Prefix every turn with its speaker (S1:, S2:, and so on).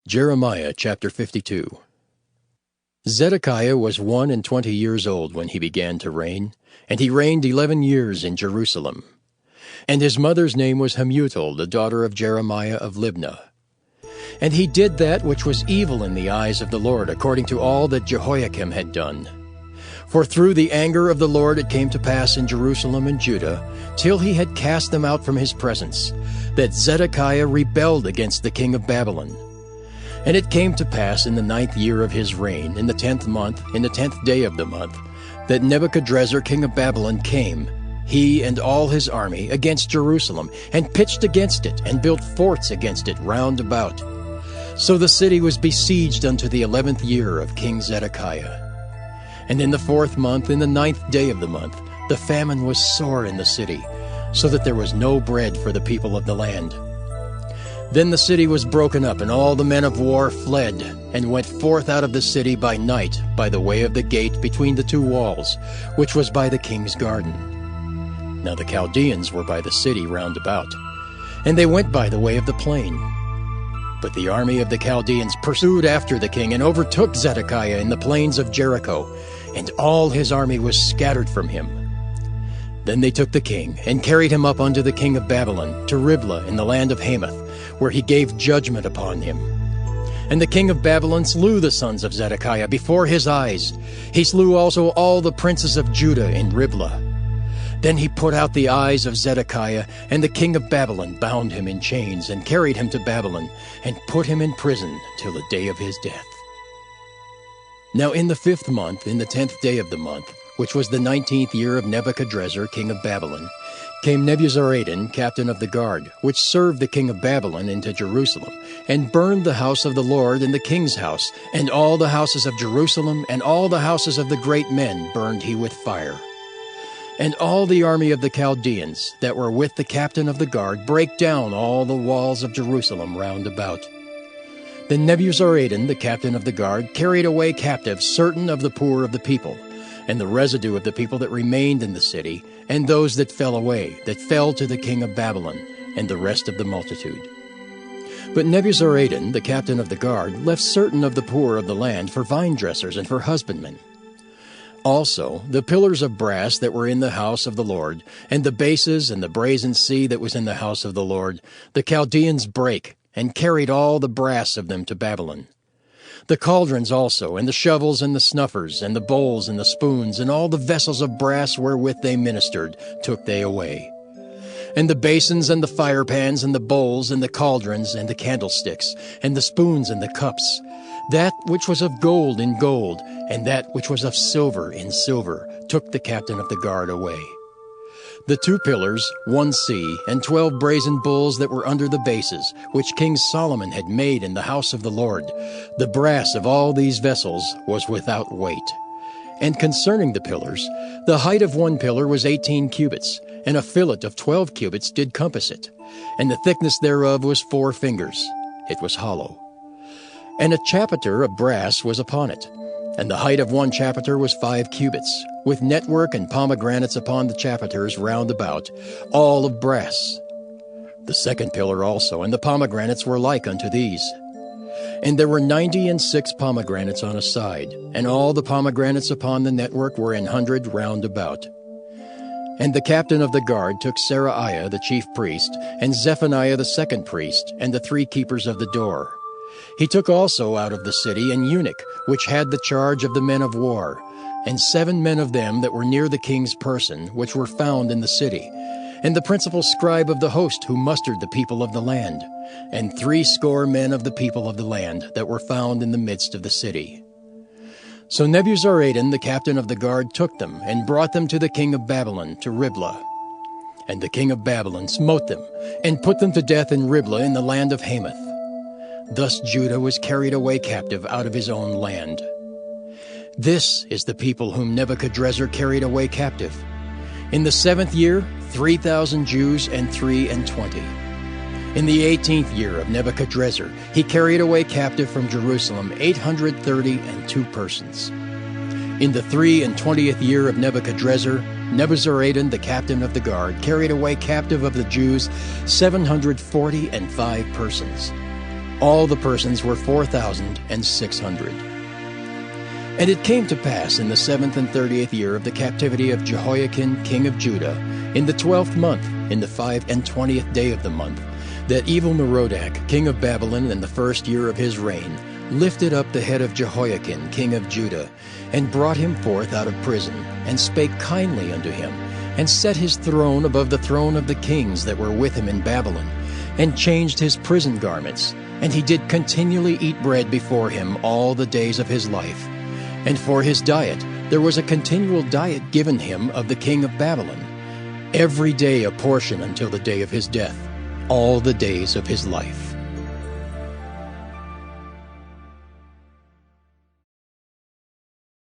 S1: Jeremiah chapter 52. Zedekiah was 21 years old when he began to reign, and he reigned 11 years in Jerusalem. And his mother's name was Hamutal, the daughter of Jeremiah of Libnah. And he did that which was evil in the eyes of the Lord, according to all that Jehoiakim had done. For through the anger of the Lord it came to pass in Jerusalem and Judah, till he had cast them out from his presence, that Zedekiah rebelled against the king of Babylon. And it came to pass in the 9th year of his reign, in the 10th month, in the 10th day of the month, that Nebuchadrezzar king of Babylon came, he and all his army, against Jerusalem, and pitched against it, and built forts against it round about. So the city was besieged unto the 11th year of King Zedekiah. And in the 4th month, in the 9th day of the month, the famine was sore in the city, so that there was no bread for the people of the land. Then the city was broken up, and all the men of war fled, and went forth out of the city by night, by the way of the gate between the two walls, which was by the king's garden. Now the Chaldeans were by the city round about, and they went by the way of the plain. But the army of the Chaldeans pursued after the king, and overtook Zedekiah in the plains of Jericho, and all his army was scattered from him. Then they took the king, and carried him up unto the king of Babylon, to Riblah in the land of Hamath, where he gave judgment upon him. And the king of Babylon slew the sons of Zedekiah before his eyes. He slew also all the princes of Judah in Riblah. Then he put out the eyes of Zedekiah, and the king of Babylon bound him in chains, and carried him to Babylon, and put him in prison till the day of his death. Now in the 5th month, in the 10th day of the month, which was the 19th year of Nebuchadrezzar king of Babylon, came Nebuzaradan, captain of the guard, which served the king of Babylon, into Jerusalem, and burned the house of the Lord and the king's house, and all the houses of Jerusalem, and all the houses of the great men burned he with fire. And all the army of the Chaldeans that were with the captain of the guard brake down all the walls of Jerusalem round about. Then Nebuzaradan, the captain of the guard, carried away captive certain of the poor of the people, and the residue of the people that remained in the city, and those that fell away, that fell to the king of Babylon, and the rest of the multitude. But Nebuzaradan, the captain of the guard, left certain of the poor of the land for vine dressers and for husbandmen. Also the pillars of brass that were in the house of the Lord, and the bases and the brazen sea that was in the house of the Lord, the Chaldeans brake, and carried all the brass of them to Babylon. The cauldrons also, and the shovels, and the snuffers, and the bowls, and the spoons, and all the vessels of brass wherewith they ministered, took they away. And the basins, and the firepans, and the bowls, and the cauldrons, and the candlesticks, and the spoons, and the cups, that which was of gold in gold, and that which was of silver in silver, took the captain of the guard away. The 2 pillars, 1 sea, and 12 brazen bulls that were under the bases, which King Solomon had made in the house of the Lord, the brass of all these vessels was without weight. And concerning the pillars, the height of 1 pillar was 18 cubits, and a fillet of 12 cubits did compass it, and the thickness thereof was 4 fingers. It was hollow. And a chapiter of brass was upon it, and the height of 1 chapiter was 5 cubits, with network and pomegranates upon the chapiters round about, all of brass. The 2nd pillar also, and the pomegranates were like unto these. And there were 96 pomegranates on a side, and all the pomegranates upon the network were 100 round about. And the captain of the guard took Seraiah the chief priest, and Zephaniah the 2nd priest, and the 3 keepers of the door. He took also out of the city an eunuch, which had the charge of the men of war, and 7 men of them that were near the king's person, which were found in the city, and the principal scribe of the host who mustered the people of the land, and 80 men of the people of the land that were found in the midst of the city. So Nebuzaradan, the captain of the guard, took them, and brought them to the king of Babylon, to Riblah. And the king of Babylon smote them, and put them to death in Riblah in the land of Hamath. Thus Judah was carried away captive out of his own land. This is the people whom Nebuchadrezzar carried away captive. In the 7th year, 3,000 Jews and 23. In the 18th year of Nebuchadrezzar, he carried away captive from Jerusalem 832 persons. In the 23 year of Nebuchadrezzar, Nebuzaradan, the captain of the guard, carried away captive of the Jews 745 persons. All the persons were 4,600. And it came to pass in the 7th and 30th year of the captivity of Jehoiakim king of Judah, in the 12th month, in the 25th day of the month, that Evil-Merodach king of Babylon in the 1st year of his reign lifted up the head of Jehoiakim king of Judah, and brought him forth out of prison, and spake kindly unto him, and set his throne above the throne of the kings that were with him in Babylon, and changed his prison garments, and he did continually eat bread before him all the days of his life. And for his diet there was a continual diet given him of the king of Babylon, every day a portion until the day of his death, all the days of his life.